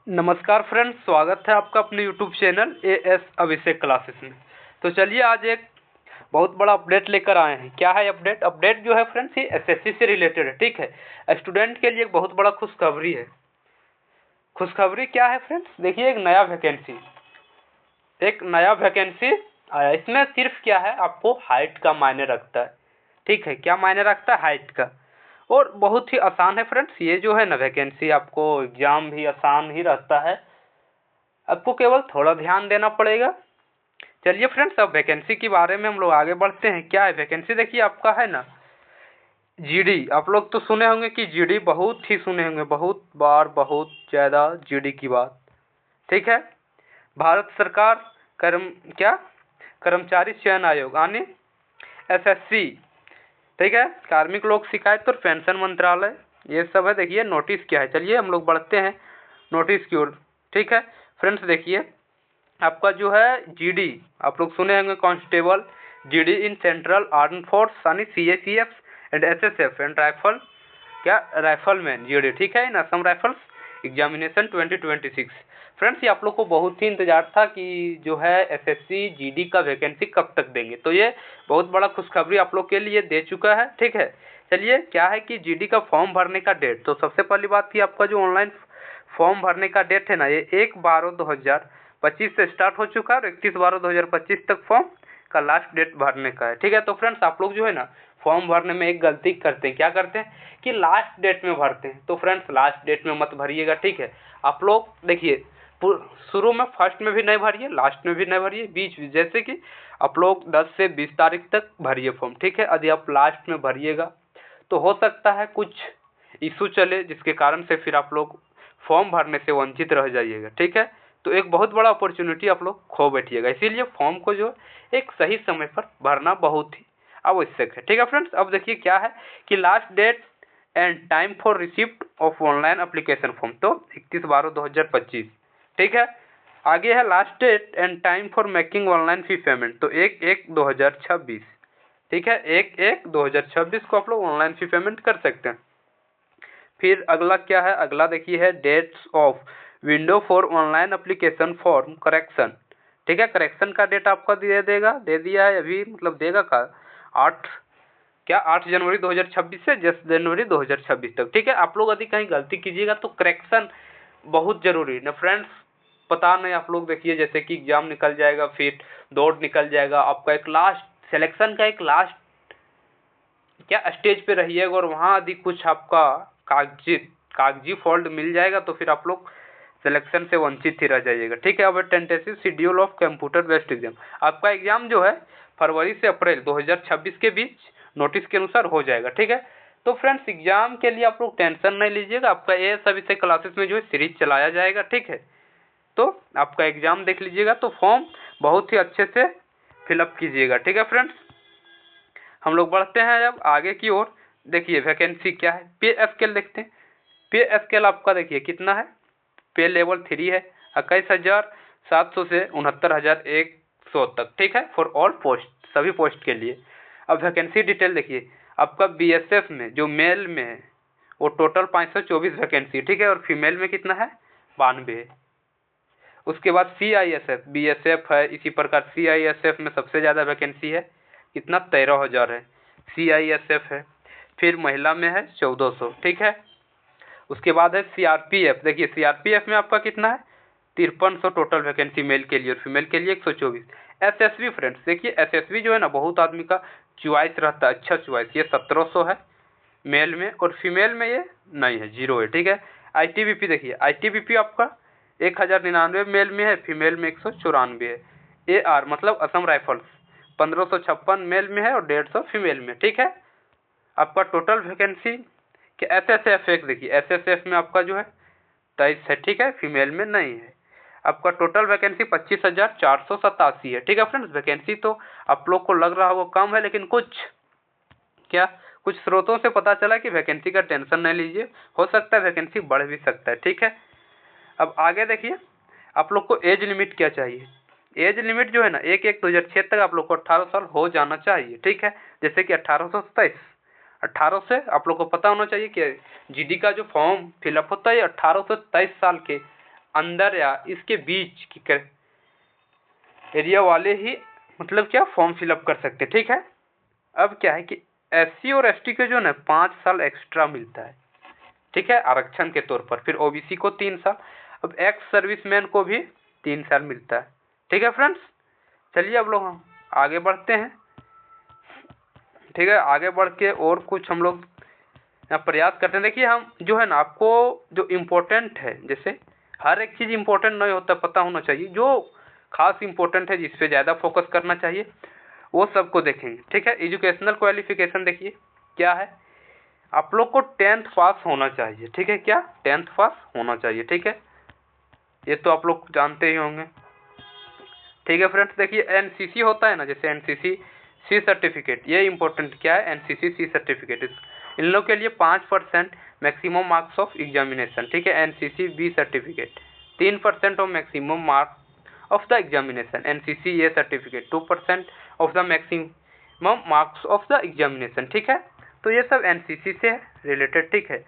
नमस्कार फ्रेंड्स, स्वागत है आपका अपने यूट्यूब चैनल एएस अभिषेक क्लासेस में। तो चलिए आज एक बहुत बड़ा अपडेट लेकर आए हैं। क्या है अपडेट? अपडेट जो है फ्रेंड्स ये एसएससी से रिलेटेड है। ठीक है, स्टूडेंट के लिए एक बहुत बड़ा खुशखबरी है। खुशखबरी क्या है फ्रेंड्स? देखिए, एक नया वैकेंसी आया। इसमें सिर्फ क्या है, आपको हाइट का मायने रखता है। ठीक है, क्या मायने रखता है? हाइट का। और बहुत ही आसान है फ्रेंड्स, ये जो है ना वैकेंसी, आपको एग्जाम भी आसान ही रहता है। आपको केवल थोड़ा ध्यान देना पड़ेगा। चलिए फ्रेंड्स, अब वैकेंसी के बारे में हम लोग आगे बढ़ते हैं। क्या है वैकेंसी? देखिए, आपका है ना जीडी। आप लोग तो सुने होंगे कि जीडी, बहुत ही सुने होंगे, बहुत बार, बहुत ज़्यादा जीडी की बात। ठीक है, भारत सरकार कर्म क्या कर्मचारी चयन आयोग यानी एसएससी। ठीक है, कार्मिक लोक शिकायत और पेंशन मंत्रालय, ये सब है। देखिए नोटिस क्या है। चलिए हम लोग बढ़ते हैं नोटिस की ओर। ठीक है फ्रेंड्स, देखिए आपका जो है जीडी, आप लोग सुने होंगे constable, GD in central arm force यानी CACF and SSF and rifleman GD. ठीक है, in Assam rifles examination 2026। Friends, ये आप लोग को बहुत ही इंतजार था कि जो है एसएससी जीडी का वैकेंसी कब तक देंगे। तो ये बहुत बड़ा खुशखबरी आप लोग के लिए दे चुका है। ठीक है, चलिए क्या है कि जीडी का फॉर्म भरने का डेट, तो सबसे पहली बात की आपका जो ऑनलाइन फॉर्म भरने का डेट है ना, ये 1/12/2025 से स्टार्ट हो चुका है और 31/12/2025 तक फॉर्म का लास्ट डेट भरने का है। ठीक है, तो फ्रेंड्स आप लोग जो है ना फॉर्म भरने में एक गलती करते हैं। क्या करते हैं कि लास्ट डेट में भरते हैं। तो फ्रेंड्स लास्ट डेट में मत भरिएगा। ठीक है, आप लोग देखिए शुरू में फर्स्ट में भी नहीं भरिए, लास्ट में भी नहीं भरिए, बीच जैसे कि आप लोग 10 से 20 तारीख तक भरिए फॉर्म। ठीक है, यदि आप लास्ट में भरिएगा तो हो सकता है कुछ इशू चले, जिसके कारण से फिर आप लोग फॉर्म भरने से वंचित रह जाइएगा। ठीक है, तो एक बहुत बड़ा अपॉर्चुनिटी आप लोग खो बैठिएगा। इसीलिए फॉर्म को जो एक सही समय पर भरना बहुत ही आवश्यक है। ठीक है फ्रेंड्स, अब देखिए क्या है कि last date and time for receipt of online application form, तो 31/12/2025। ठीक है, आगे है last date and time for making online fee payment, तो 1/1/2026। ठीक है, 1/1/2026 को आप लोग ऑनलाइन फी पेमेंट कर सकते हैं। फिर अगला क्या है? अगला देखिए है dates of window for online application form correction. ठीक है, करेक्शन का डेट आपका दे दिया है अभी, मतलब देगा का 8 जनवरी 2026 से 10 जनवरी 2026 तक। ठीक है, आप लोग यदि कहीं गलती कीजिएगा तो करेक्शन बहुत जरूरी है ना फ्रेंड्स। पता नहीं, आप लोग देखिए जैसे कि एग्जाम निकल जाएगा, फिर दौड़ निकल जाएगा, आपका एक लास्ट सिलेक्शन का एक लास्ट स्टेज पे रहिएगा और वहाँ यदि कुछ आपका कागजी फॉल्ट मिल जाएगा तो फिर आप लोग सिलेक्शन से वंचित ही रह जाइएगा। ठीक है, अब tentative schedule of computer based exam, आपका एग्जाम जो है फरवरी से अप्रैल 2026 के बीच नोटिस के अनुसार हो जाएगा। ठीक है, तो फ्रेंड्स एग्जाम के लिए आप लोग टेंशन नहीं लीजिएगा, आपका ये सभी से क्लासेस में जो है सीरीज चलाया जाएगा। ठीक है, तो आपका एग्जाम देख लीजिएगा, तो फॉर्म बहुत ही अच्छे से फिलअप कीजिएगा। ठीक है फ्रेंड्स, हम लोग बढ़ते हैं अब आगे की ओर। देखिए वैकेंसी क्या है, पे स्केल देखते हैं। पे स्केल आपका देखिए कितना है, पे लेवल 3 है, 21,700 से 69,100 तक। ठीक है, फॉर ऑल पोस्ट, सभी पोस्ट के लिए। अब वैकेंसी डिटेल देखिए, आपका बीएसएफ में जो मेल में है वो टोटल 524 वैकेंसी। ठीक है, और फीमेल में कितना है? 92 है। उसके बाद सीआईएसएफ, बीएसएफ है, इसी प्रकार सीआईएसएफ में सबसे ज़्यादा वैकेंसी है, कितना? 13,000 है, सीआईएसएफ है। फिर महिला में है 1400। ठीक है, उसके बाद है सीआरपीएफ। देखिए सीआरपीएफ में आपका कितना है? 5300 टोटल वैकेंसी मेल के लिए, और फीमेल के लिए 124। एसएसबी फ्रेंड्स, देखिए एसएसबी जो है ना बहुत आदमी का चॉइस रहता है, अच्छा चॉइस, ये 1700 है मेल में, और फीमेल में ये नहीं है, 0 है। ठीक है, आईटीबीपी देखिए, आईटीबीपी आपका 1099 मेल में है, फीमेल में 194 है। एआर मतलब असम राइफल्स 1556 मेल में है और 150 फीमेल में। ठीक है, आपका टोटल वैकेंसी कि एसएसएफ एक देखिए, एसएसएफ में आपका जो है 23 है। ठीक है, फीमेल में नहीं है। आपका टोटल वैकेंसी 25,487 है। ठीक है फ्रेंड्स, वैकेंसी तो आप लोग को लग रहा होगा कम है, लेकिन कुछ स्रोतों से पता चला कि वैकेंसी का टेंशन नहीं लीजिए, हो सकता है वैकेंसी बढ़ भी सकता है। ठीक है, अब आगे देखिए आप लोग को एज लिमिट क्या चाहिए। एज लिमिट जो है ना 1/1/2006 तक आप लोग को 18 साल हो जाना चाहिए। ठीक है, जैसे कि 18 से आप लोग को पता होना चाहिए कि जीडी का जो फॉर्म फिलअप होता है 18 से 23 साल के अंदर या इसके बीच की एरिया वाले ही मतलब क्या फॉर्म फिलअप कर सकते, ठीक है। अब क्या है कि SC और ST के जो ना 5 साल एक्स्ट्रा मिलता है, ठीक है, आरक्षण के तौर पर। फिर OBC को 3 साल। अब एक्स सर्विसमैन को भी 3 साल मिलता है, ठीक है फ्रेंड्स। चलिए अब लोग हम आगे बढ़ते हैं, ठीक है। आगे बढ़ के और कुछ हम लोग प्रयास करते हैं। देखिए हम जो है ना, आपको जो इम्पोर्टेंट है, जैसे हर एक चीज़ इम्पोर्टेंट नहीं होता, पता होना चाहिए। जो खास इम्पोर्टेंट है, जिस पे ज़्यादा फोकस करना चाहिए, वो सबको देखेंगे, ठीक है। एजुकेशनल क्वालिफिकेशन देखिए क्या है, आप लोग को 10th पास होना चाहिए, ठीक है। क्या 10th पास होना चाहिए, ठीक है। ये तो आप लोग जानते ही होंगे, ठीक है फ्रेंड्स। देखिए NCC होता है ना, जैसे NCC C सर्टिफिकेट, ये इम्पोर्टेंट क्या है, NCC C सर्टिफिकेट। इन लोग के लिए 5% मैक्सिमम मार्क्स ऑफ एग्जामिनेशन, ठीक है। NCC B certificate 3% of maximum marks of the examination. NCC A certificate 2% of the maximum marks of the examination, ठीक है। तो ये सब NCC से रिलेटेड, ठीक है।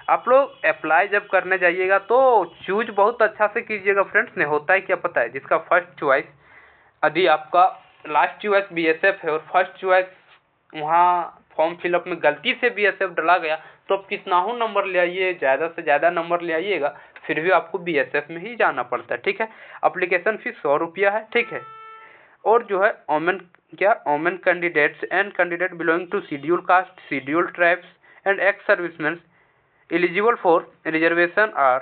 आप लोग अप्लाई जब करने जाइएगा तो चूज बहुत अच्छा से कीजिएगा फ्रेंड्स। ने होता है क्या पता है, जिसका फर्स्ट चॉइस यदि आपका लास्ट चॉइस BSF है और फर्स्ट चॉइस वहाँ फॉर्म फिलअप में गलती से BSF डला गया, तो आप कितना हो नंबर ले आइए, ज़्यादा से ज़्यादा नंबर ले आइएगा, फिर भी आपको BSF में ही जाना पड़ता है, ठीक है। अप्लीकेशन फीस 100 रुपया है, ठीक है। और जो है women candidates and candidate belonging to schedule caste, schedule tribes and ex serviceman eligible for reservation are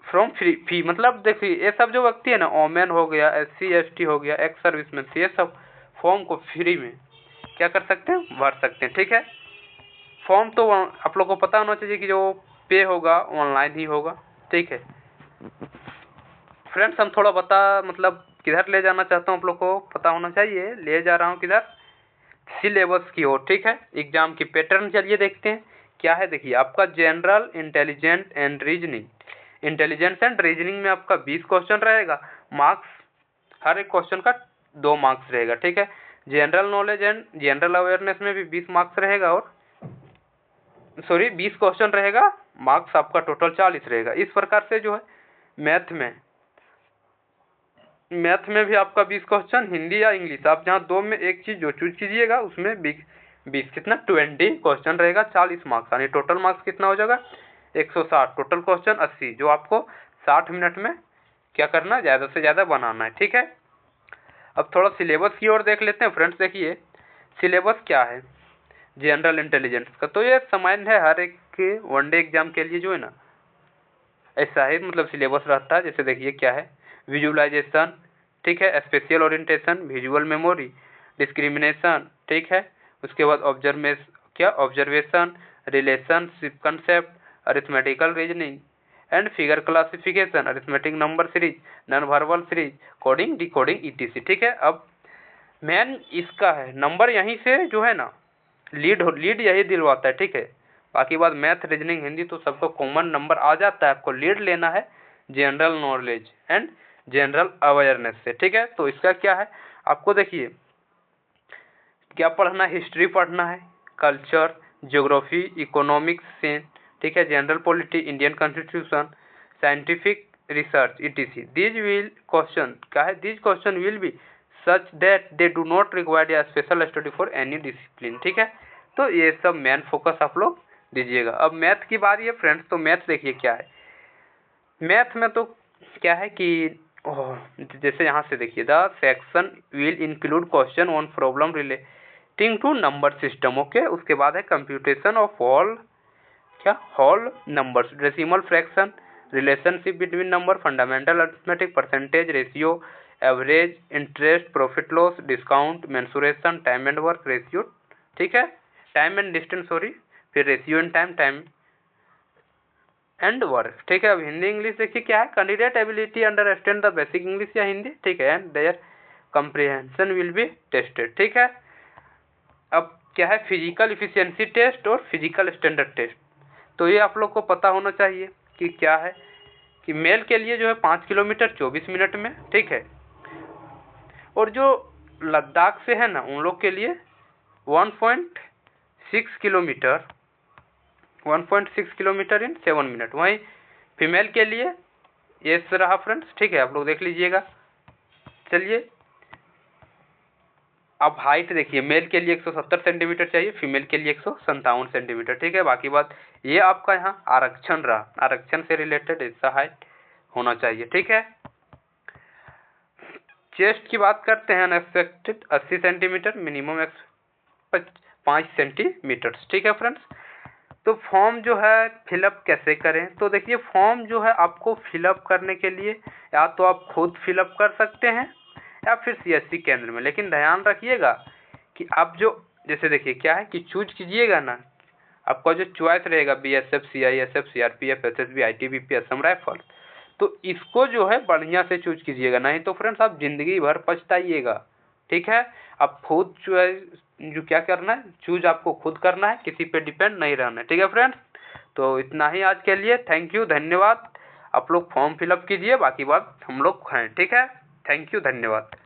from fee. मतलब देखिए ये सब जो व्यक्ति है ना, ओमेन हो गया, SC ST हो गया, एक्स सर्विसमैन, ये सब फॉर्म को फ्री में क्या कर सकते हैं, भर सकते हैं, ठीक है। फॉर्म तो आप लोग को पता होना चाहिए कि जो पे होगा ऑनलाइन ही होगा, ठीक है फ्रेंड्स। हम थोड़ा मतलब किधर ले जाना चाहता हूँ, आप लोग को पता होना चाहिए। ले जा रहा हूँ किधर, सिलेबस की ओर, ठीक है। एग्जाम की पैटर्न चलिए देखते हैं क्या है। देखिए आपका general, intelligent and reasoning. Intelligence and reasoning में आपका 20 क्वेश्चन रहेगा, मार्क्स हर एक क्वेश्चन का 2 मार्क्स रहेगा, ठीक है। General knowledge and general awareness में भी 20 मार्क्स रहेगा, और 20 क्वेश्चन रहेगा, मार्क्स आपका टोटल 40 रहेगा। इस प्रकार से जो है मैथ में भी आपका 20 क्वेश्चन, हिंदी या इंग्लिश, आप जहाँ 2 में एक चीज जो चूज कीजिएगा उसमें 20 कितना 20 क्वेश्चन रहेगा, 40 मार्क्स, यानी टोटल मार्क्स कितना हो जाएगा 160, टोटल क्वेश्चन 80, जो आपको 60 मिनट में क्या करना है, ज़्यादा से ज़्यादा बनाना है, ठीक है। अब थोड़ा सिलेबस की ओर देख लेते हैं फ्रेंड्स। देखिए सिलेबस क्या है जनरल इंटेलिजेंस का, तो ये सामान्य है हर एक के वनडे एग्जाम के लिए जो है ना, ऐसा ही मतलब सिलेबस रहता है। जैसे देखिए क्या है, विजुअलाइजेशन, ठीक है, special orientation, visual memory, discrimination, ठीक है। उसके बाद observation, relationship concept, arithmetical reasoning and figure classification, arithmetic number series, non verbal series, coding, decoding, ETC, ठीक है। अब मेन इसका है नंबर, यहीं से जो है ना लीड यही दिलवाता है, ठीक है। बाकी बात मैथ, रीजनिंग, हिंदी तो सबको कॉमन नंबर आ जाता है, आपको लीड लेना है general knowledge and general awareness से, ठीक है। तो इसका क्या है, आपको देखिए क्या पढ़ना है, हिस्ट्री पढ़ना है, कल्चर, ज्योग्राफी, इकोनॉमिक्स से, ठीक है, general polity, Indian constitution, scientific research, ETC। These will question क्या है, these question will be such that they do not require a special study for any discipline, ठीक है। तो ये सब मेन फोकस आप लोग दीजिएगा। अब मैथ की बारी है फ्रेंड्स, तो मैथ देखिए क्या है, मैथ में तो क्या है कि जैसे यहाँ से देखिए, the section will include question on problem relating to number system, okay. उसके बाद है computation of whole numbers, decimal fraction, relationship between number, fundamental arithmetic, percentage, ratio, average, interest, profit loss, discount, mensuration, time and work ratio, ठीक है, time and distance, फिर ratio in time and work, ठीक है। अब Hindi English देखिए क्या है, candidate ability understand the basic English या हिंदी, ठीक है, and their comprehension will be tested, ठीक है। अब क्या है, फिजिकल इफिशियंसी टेस्ट और फिजिकल स्टैंडर्ड टेस्ट, तो ये आप लोग को पता होना चाहिए कि क्या है कि मेल के लिए जो है 5 किलोमीटर 24 मिनट में, ठीक है, और जो लद्दाख से है ना उन लोग के लिए 1.6 किलोमीटर 1.6 किलोमीटर इन 7 मिनट। वहीं फीमेल के लिए ये रहा फ्रेंड्स, ठीक है, आप लोग देख लीजिएगा। चलिए अब हाइट देखिए, मेल के लिए 170 सेंटीमीटर चाहिए, फीमेल के लिए 157 सेंटीमीटर, ठीक है। बाकी बात ये आपका यहाँ आरक्षण रहा, आरक्षण से रिलेटेड ऐसा हाइट होना चाहिए, ठीक है। चेस्ट की बात करते हैं, अनएक्सपेक्टेड 80 सेंटीमीटर, मिनिमम 5 सेंटीमीटर, ठीक है फ्रेंड्स। तो फॉर्म जो है फिलअप कैसे करें, तो देखिए फॉर्म जो है आपको फिलअप करने के लिए या तो आप खुद फिलअप कर सकते हैं या फिर CSC केंद्र में। लेकिन ध्यान रखिएगा कि आप जो जैसे देखिए क्या है कि चूज कीजिएगा ना, आपका जो चॉइस रहेगा BSF, CISF, CRPF, SSB, ITBP, Assam rifle, तो इसको जो है बढ़िया से चूज कीजिएगा, नहीं तो फ्रेंड्स आप जिंदगी भर पछताइएगा, ठीक है। आप खुद जो क्या करना है, चूज आपको खुद करना है, किसी पे डिपेंड नहीं रहना है, ठीक है फ्रेंड्स। तो इतना ही आज के लिए, थैंक यू, धन्यवाद। आप लोग फॉर्म फिलअप कीजिए, बाकी बात हम लोग हैं, ठीक है। थैंक यू, धन्यवाद।